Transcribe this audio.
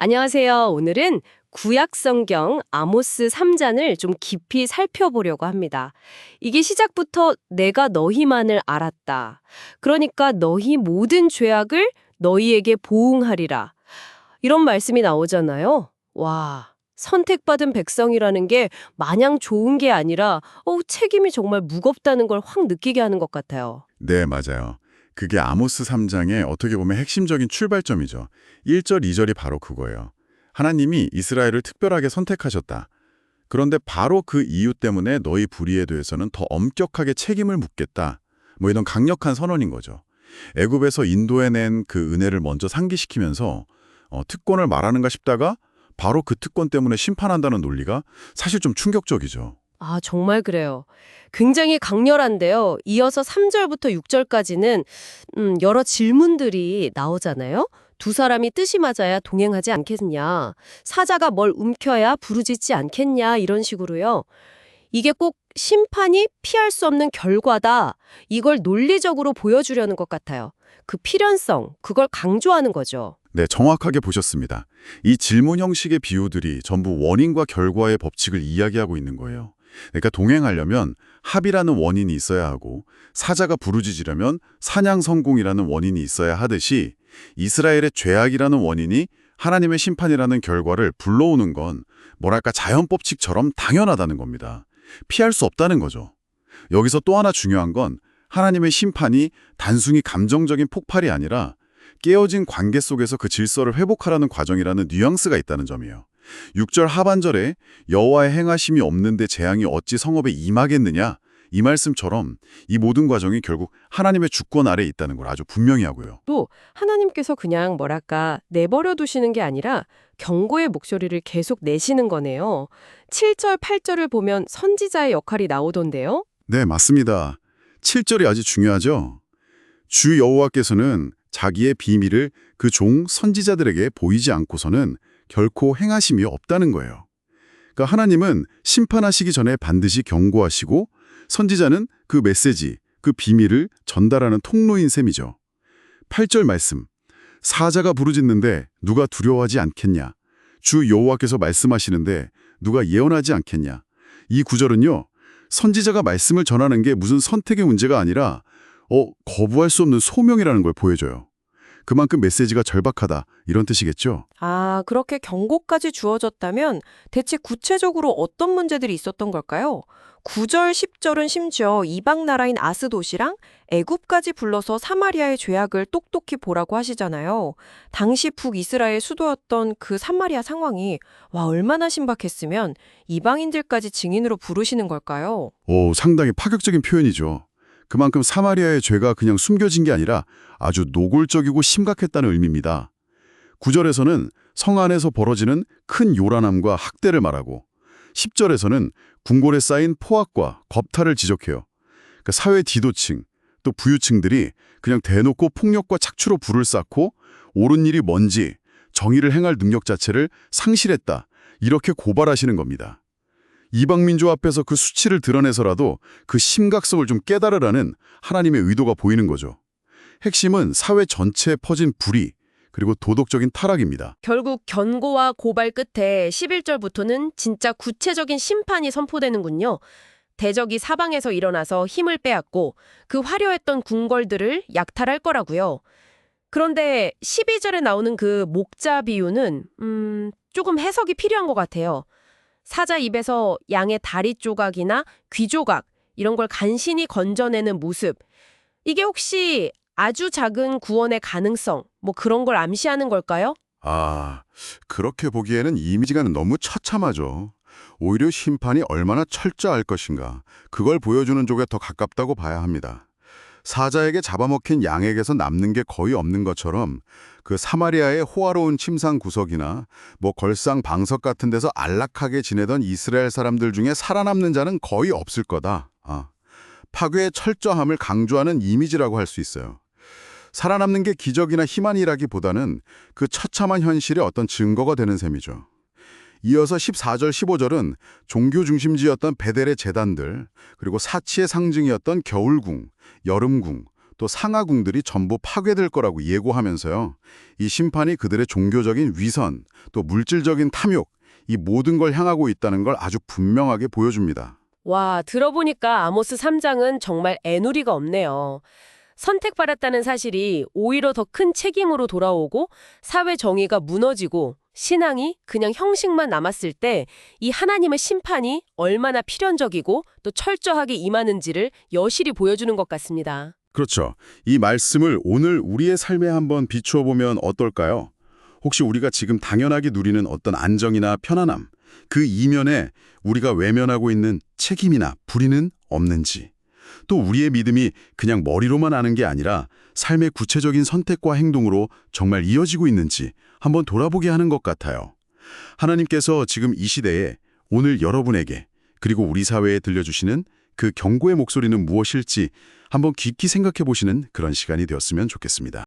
안녕하세요. 오늘은 구약 성경 아모스 3장을 좀 깊이 살펴보려고 합니다. 이게 시작부터 내가 너희만을 알았다. 그러니까 너희 모든 죄악을 너희에게 보응하리라. 이런 말씀이 나오잖아요. 와, 선택받은 백성이라는 게 마냥 좋은 게 아니라 책임이 정말 무겁다는 걸 확 느끼게 하는 것 같아요. 네, 맞아요. 그게 아모스 3장의 어떻게 보면 핵심적인 출발점이죠. 1절, 2절이 바로 그거예요. 하나님이 이스라엘을 특별하게 선택하셨다. 그런데 바로 그 이유 때문에 너희 불의에 대해서는 더 엄격하게 책임을 묻겠다. 뭐 이런 강력한 선언인 거죠. 애굽에서 인도해낸 그 은혜를 먼저 상기시키면서 특권을 말하는가 싶다가 바로 그 특권 때문에 심판한다는 논리가 사실 좀 충격적이죠. 아, 정말 그래요. 굉장히 강렬한데요. 이어서 3절부터 6절까지는 여러 질문들이 나오잖아요. 두 사람이 뜻이 맞아야 동행하지 않겠냐. 사자가 뭘 움켜야 부르짖지 않겠냐. 이런 식으로요. 이게 꼭 심판이 피할 수 없는 결과다. 이걸 논리적으로 보여주려는 것 같아요. 그 필연성, 그걸 강조하는 거죠. 네, 정확하게 보셨습니다. 이 질문 형식의 비유들이 전부 원인과 결과의 법칙을 이야기하고 있는 거예요. 그러니까 동행하려면 합이라는 원인이 있어야 하고 사자가 부르짖으려면 사냥 성공이라는 원인이 있어야 하듯이 이스라엘의 죄악이라는 원인이 하나님의 심판이라는 결과를 불러오는 건 뭐랄까 자연법칙처럼 당연하다는 겁니다. 피할 수 없다는 거죠. 여기서 또 하나 중요한 건 하나님의 심판이 단순히 감정적인 폭발이 아니라 깨어진 관계 속에서 그 질서를 회복하라는 과정이라는 뉘앙스가 있다는 점이에요. 6절 하반절에 여호와의 행하심이 없는데 재앙이 어찌 성읍에 임하겠느냐 이 말씀처럼 이 모든 과정이 결국 하나님의 주권 아래에 있다는 걸 아주 분명히 하고요. 또 하나님께서 그냥 내버려 두시는 게 아니라 경고의 목소리를 계속 내시는 거네요. 7절, 8절을 보면 선지자의 역할이 나오던데요. 네, 맞습니다. 7절이 아주 중요하죠. 주 여호와께서는 자기의 비밀을 그 종 선지자들에게 보이지 않고서는 결코 행하심이 없다는 거예요. 그러니까 하나님은 심판하시기 전에 반드시 경고하시고 선지자는 그 메시지, 그 비밀을 전달하는 통로인 셈이죠. 8절 말씀, 사자가 부르짖는데 누가 두려워하지 않겠냐? 주 여호와께서 말씀하시는데 누가 예언하지 않겠냐? 이 구절은요, 선지자가 말씀을 전하는 게 무슨 선택의 문제가 아니라 거부할 수 없는 소명이라는 걸 보여줘요. 그만큼 메시지가 절박하다 이런 뜻이겠죠? 아, 그렇게 경고까지 주어졌다면 대체 구체적으로 어떤 문제들이 있었던 걸까요? 9절, 10절은 심지어 이방 나라인 아스돗이랑 애굽까지 불러서 사마리아의 죄악을 똑똑히 보라고 하시잖아요. 당시 북이스라엘 수도였던 그 사마리아 상황이 얼마나 신박했으면 이방인들까지 증인으로 부르시는 걸까요? 상당히 파격적인 표현이죠. 그만큼 사마리아의 죄가 그냥 숨겨진 게 아니라 아주 노골적이고 심각했다는 의미입니다. 9절에서는 성 안에서 벌어지는 큰 요란함과 학대를 말하고 10절에서는 궁궐에 쌓인 포악과 겁탈을 지적해요. 그러니까 사회 디도층, 또 부유층들이 그냥 대놓고 폭력과 착취로 불을 쌓고 옳은 일이 뭔지 정의를 행할 능력 자체를 상실했다. 이렇게 고발하시는 겁니다. 이방민족 앞에서 그 수치를 드러내서라도 그 심각성을 좀 깨달으라는 하나님의 의도가 보이는 거죠. 핵심은 사회 전체에 퍼진 불의, 그리고 도덕적인 타락입니다. 결국 견고와 고발 끝에 11절부터는 진짜 구체적인 심판이 선포되는군요. 대적이 사방에서 일어나서 힘을 빼앗고 그 화려했던 궁궐들을 약탈할 거라고요. 그런데 12절에 나오는 그 목자 비유는 조금 해석이 필요한 것 같아요. 사자 입에서 양의 다리 조각이나 귀 조각 이런 걸 간신히 건져내는 모습. 이게 혹시 아주 작은 구원의 가능성 그런 걸 암시하는 걸까요? 그렇게 보기에는 이미지가 너무 처참하죠. 오히려 심판이 얼마나 철저할 것인가, 그걸 보여주는 쪽에 더 가깝다고 봐야 합니다. 사자에게 잡아먹힌 양에게서 남는 게 거의 없는 것처럼 그 사마리아의 호화로운 침상 구석이나 걸상 방석 같은 데서 안락하게 지내던 이스라엘 사람들 중에 살아남는 자는 거의 없을 거다. 파괴의 철저함을 강조하는 이미지라고 할 수 있어요. 살아남는 게 기적이나 희망이라기보다는 그 처참한 현실의 어떤 증거가 되는 셈이죠. 이어서 14절, 15절은 종교 중심지였던 베델의 제단들, 그리고 사치의 상징이었던 겨울궁, 여름궁, 또 상하궁들이 전부 파괴될 거라고 예고하면서요. 이 심판이 그들의 종교적인 위선, 또 물질적인 탐욕, 이 모든 걸 향하고 있다는 걸 아주 분명하게 보여줍니다. 와, 들어보니까 아모스 3장은 정말 애누리가 없네요. 선택받았다는 사실이 오히려 더 큰 책임으로 돌아오고 사회 정의가 무너지고 신앙이 그냥 형식만 남았을 때 이 하나님의 심판이 얼마나 필연적이고 또 철저하게 임하는지를 여실히 보여주는 것 같습니다. 그렇죠. 이 말씀을 오늘 우리의 삶에 한번 비추어 보면 어떨까요? 혹시 우리가 지금 당연하게 누리는 어떤 안정이나 편안함, 그 이면에 우리가 외면하고 있는 책임이나 불의는 없는지, 또 우리의 믿음이 그냥 머리로만 아는 게 아니라 삶의 구체적인 선택과 행동으로 정말 이어지고 있는지 한번 돌아보게 하는 것 같아요. 하나님께서 지금 이 시대에 오늘 여러분에게 그리고 우리 사회에 들려주시는 그 경고의 목소리는 무엇일지 한번 깊이 생각해 보시는 그런 시간이 되었으면 좋겠습니다.